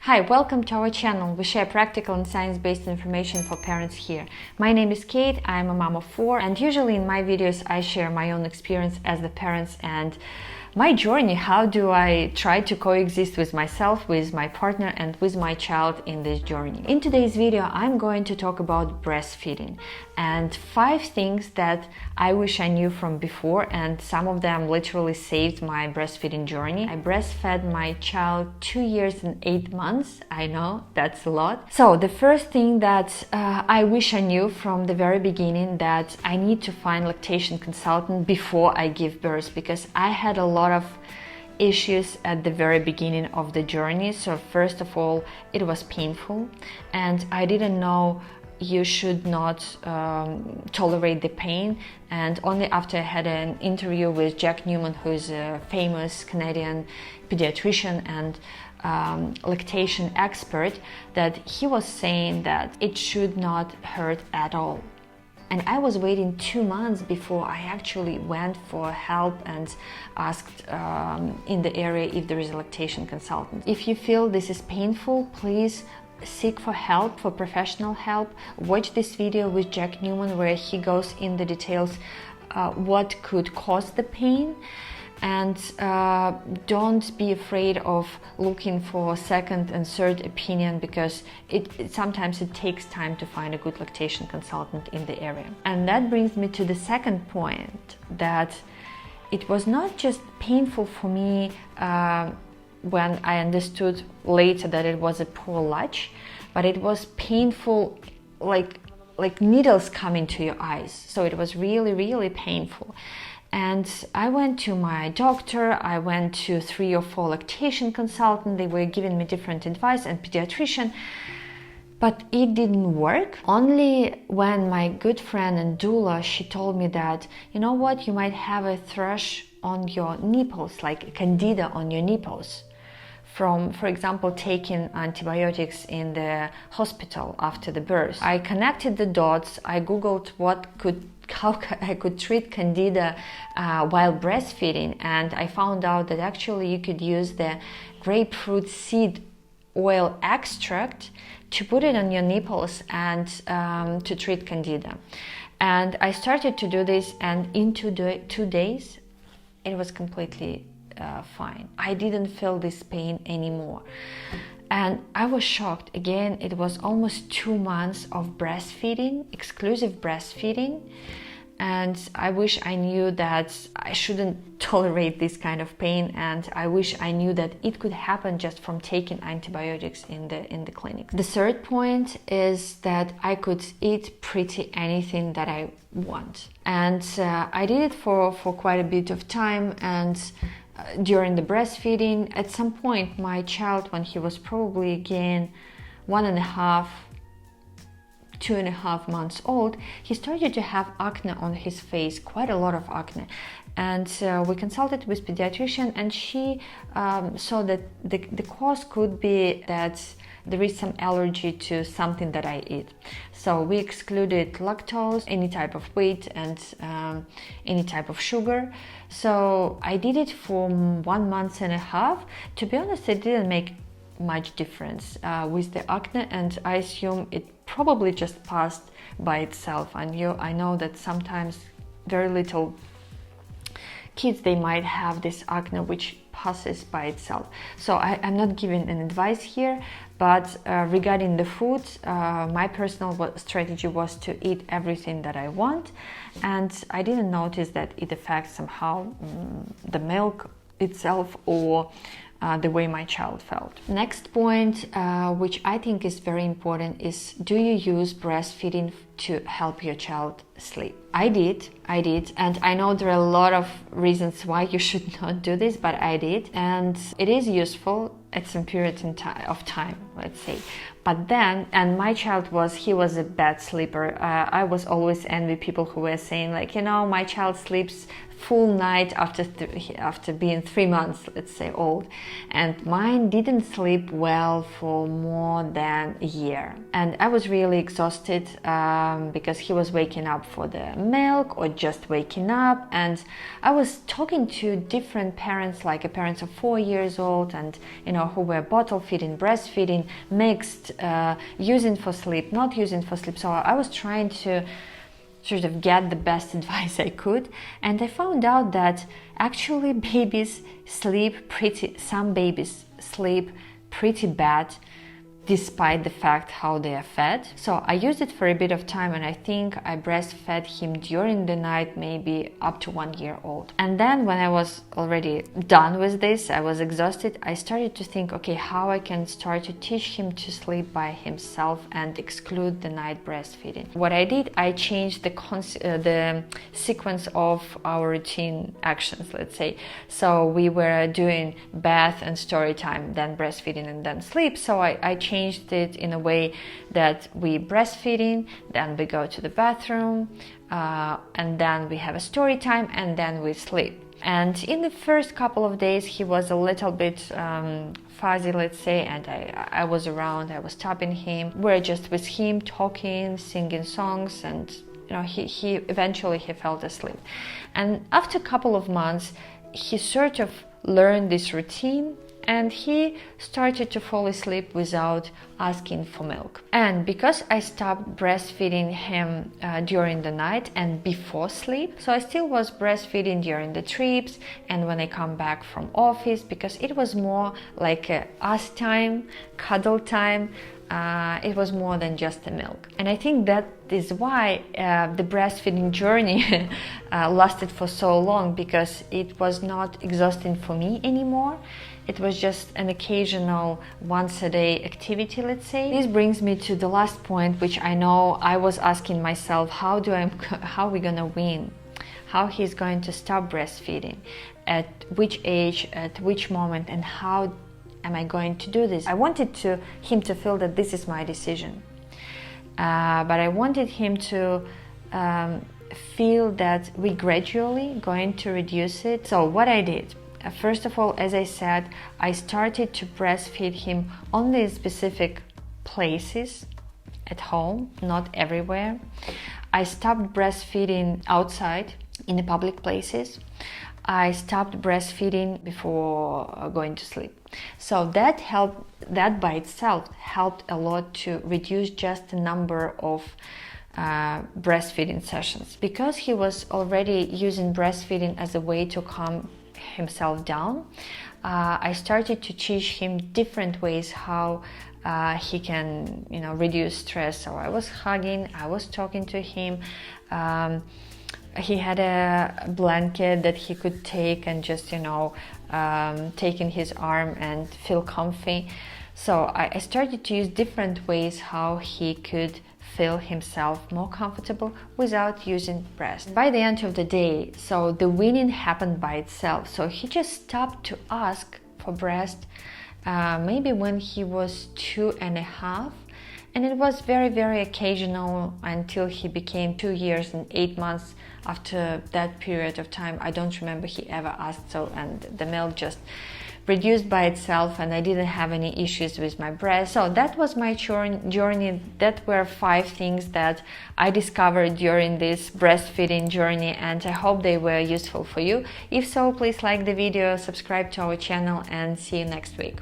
Hi, welcome to our channel. We share practical and science-based information for parents here. My name is Kate, I'm a mom of 4, and usually in my videos I share my own experience as the parents and my journey. How do I try to coexist with myself, with my partner, and with my child in this journey? In today's video, I'm going to talk about breastfeeding and 5 things that I wish I knew from before, and some of them literally saved my breastfeeding journey. I breastfed my child 2 years and 8 months. I know that's a lot. So the first thing that I wish I knew from the very beginning, that I need to find lactation consultant before I give birth, because I had a lot of issues at the very beginning of the journey. So first of all, it was painful, and I didn't know you should not tolerate the pain. And only after I had an interview with Jack Newman, who is a famous Canadian pediatrician and lactation expert, that he was saying that it should not hurt at all. And I was waiting 2 months before I actually went for help and asked in the area if there is a lactation consultant. If you feel this is painful, please seek for help, for professional help. Watch this video with Jack Newman where he goes in the details what could cause the pain. And don't be afraid of looking for second and third opinion, because sometimes it takes time to find a good lactation consultant in the area. And that brings me to the second point, that it was not just painful for me when I understood later that it was a poor latch, but it was painful like needles coming to your eyes. So it was really, really painful. And I went to my doctor, I went to 3 or 4 lactation consultants, they were giving me different advice, and pediatrician, but it didn't work. Only when my good friend and doula, she told me that, you know what, you might have a thrush on your nipples, like a candida on your nipples, from, for example, taking antibiotics in the hospital after the birth. I connected the dots, I googled how I could treat candida while breastfeeding, and I found out that actually you could use the grapefruit seed oil extract to put it on your nipples and to treat candida. And I started to do this, and in 2 days it was completely fine. I didn't feel this pain anymore. And I was shocked. Again, it was almost 2 months of breastfeeding, exclusive breastfeeding. And I wish I knew that I shouldn't tolerate this kind of pain, and I wish I knew that it could happen just from taking antibiotics in the clinic. The third point is that I could eat pretty anything that I want. And I did it for quite a bit of time, and during the breastfeeding, at some point my child, when he was probably again 2.5 months old, he started to have acne on his face, quite a lot of acne. And we consulted with pediatrician, and she saw that the cause could be that there is some allergy to something that I eat. So we excluded lactose, any type of wheat, and any type of sugar. So I did it for 1.5 months. To be honest, it didn't make much difference with the acne, and I assume it probably just passed by itself. And I know that sometimes very little kids, they might have this acne which passes by itself. So I'm not giving an advice here, but regarding the food, my personal strategy was to eat everything that I want, and I didn't notice that it affects somehow the milk itself or the way my child felt. Next point, which I think is very important, is, do you use breastfeeding to help your child sleep? I did, and I know there are a lot of reasons why you should not do this, but I did, and it is useful at some period of time, let's say. But then, and my child he was a bad sleeper. I was always envy people who were saying, like, you know, my child sleeps full night after being 3 months, let's say, old, and mine didn't sleep well for more than a year. And I was really exhausted because he was waking up for the milk or just waking up, and I was talking to different parents, like parents of 4 years old, and who were bottle feeding, breastfeeding, mixed, using for sleep, not using for sleep. So I was trying to sort of get the best advice I could, and I found out that actually some babies sleep pretty bad despite the fact how they are fed. So I used it for a bit of time, and I think I breastfed him during the night, maybe up to 1 year old. And then when I was already done with this, I was exhausted, I started to think, okay, how I can start to teach him to sleep by himself and exclude the night breastfeeding. What I did, I changed the sequence of our routine actions, let's say. So we were doing bath and story time, then breastfeeding, and then sleep. So I changed it in a way that we breastfeeding, then we go to the bathroom, and then we have a story time, and then we sleep. And in the first couple of days he was a little bit fuzzy, let's say, and I was around, I was tapping him, we're just with him talking, singing songs, and he eventually fell asleep. And after a couple of months he sort of learned this routine, and he started to fall asleep without asking for milk. And because I stopped breastfeeding him during the night and before sleep, so I still was breastfeeding during the trips and when I come back from office, because it was more like us time, cuddle time. It was more than just the milk. And I think that is why the breastfeeding journey lasted for so long, because it was not exhausting for me anymore. It was just an occasional once-a-day activity, let's say. This brings me to the last point, which I know I was asking myself, how are we gonna wean? How he's going to stop breastfeeding? At which age, at which moment, and how am I going to do this? I wanted him to feel that this is my decision, but I wanted him to feel that we gradually going to reduce it. So what I did, first of all, as I said, I started to breastfeed him only in specific places at home, not everywhere. I stopped breastfeeding outside in the public places. I stopped breastfeeding before going to sleep. So that by itself helped a lot to reduce just the number of breastfeeding sessions. Because he was already using breastfeeding as a way to calm himself down, I started to teach him different ways how he can reduce stress. So I was hugging, I was talking to him. He had a blanket that he could take and just take in his arm and feel comfy. So I started to use different ways how he could feel himself more comfortable without using breast. By the end of the day, so the weaning happened by itself. So he just stopped to ask for breast maybe when he was 2.5, and it was very, very occasional until he became 2 years and 8 months. After that period of time, I don't remember he ever asked, so, and the milk just reduced by itself, and I didn't have any issues with my breast. So that was my journey. That were 5 things that I discovered during this breastfeeding journey, and I hope they were useful for you. If so, please like the video, subscribe to our channel, and see you next week.